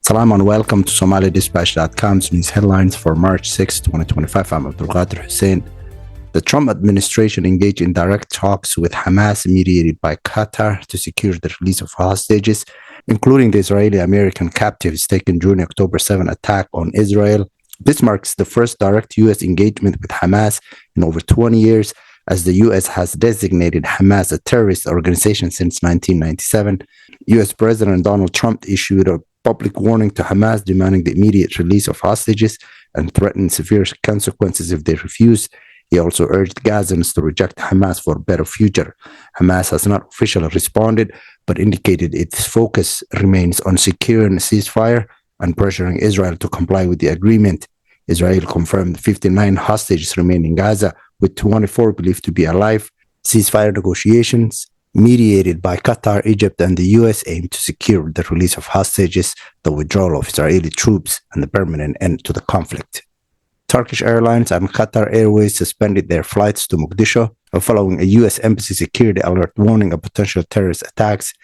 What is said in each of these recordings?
Salam and welcome to SomaliDispatch.com's news headlines for March 6, 2025. I'm Abdul Qadir Hussein. The Trump administration engaged in direct talks with Hamas, mediated by Qatar, to secure the release of hostages, including the Israeli-American captives taken during October 7 attack on Israel. This marks the first direct U.S. engagement with Hamas in over 20 years, as the U.S. has designated Hamas a terrorist organization since 1997. U.S. President Donald Trump issued a public warning to Hamas, demanding the immediate release of hostages and threatened severe consequences if they refuse. He also urged Gazans to reject Hamas for a better future. Hamas has not officially responded, but indicated its focus remains on securing a ceasefire and pressuring Israel to comply with the agreement. Israel confirmed 59 hostages remain in Gaza, with 24 believed to be alive. Ceasefire negotiations, mediated by Qatar, Egypt, and the U.S., aim to secure the release of hostages, the withdrawal of Israeli troops, and the permanent end to the conflict. Turkish Airlines and Qatar Airways suspended their flights to Mogadishu following a U.S. embassy security alert warning of potential terrorist attacks.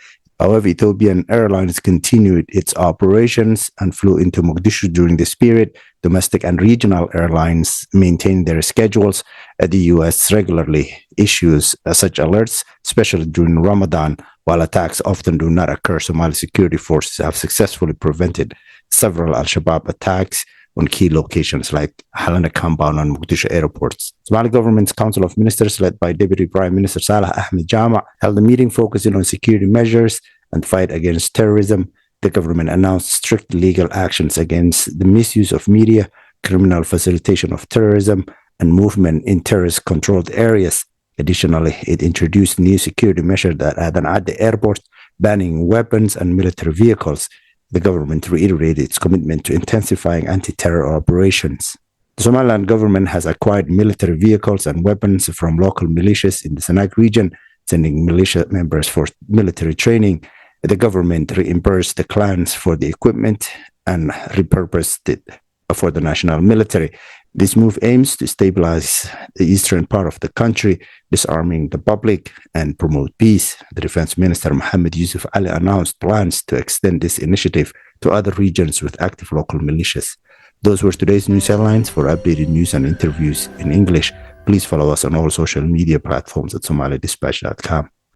However, Ethiopian Airlines continued its operations and flew into Mogadishu during this period. Domestic and regional airlines maintained their schedules. The U.S. regularly issues such alerts, especially during Ramadan, while attacks often do not occur. Somali security forces have successfully prevented several Al-Shabaab attacks on key locations like Halana compound and Mogadishu airports. Somali government's Council of Ministers, led by Deputy Prime Minister Salah Ahmed Jama, held a meeting focusing on security measures and fight against terrorism. The government announced strict legal actions against the misuse of media, criminal facilitation of terrorism, and movement in terrorist-controlled areas. Additionally, it introduced new security measures at Aden Adde Airport, banning weapons and military vehicles. The government reiterated its commitment to intensifying anti-terror operations. The Somaliland government has acquired military vehicles and weapons from local militias in the Sanag region, sending militia members for military training. The government reimbursed the clans for the equipment and repurposed it for the national military. This move aims to stabilize the eastern part of the country, disarming the public, and promote peace. The Defense Minister Mohammed Yusuf Ali announced plans to extend this initiative to other regions with active local militias. Those were today's news headlines. For updated news and interviews in English, please follow us on all social media platforms at SomaliDispatch.com.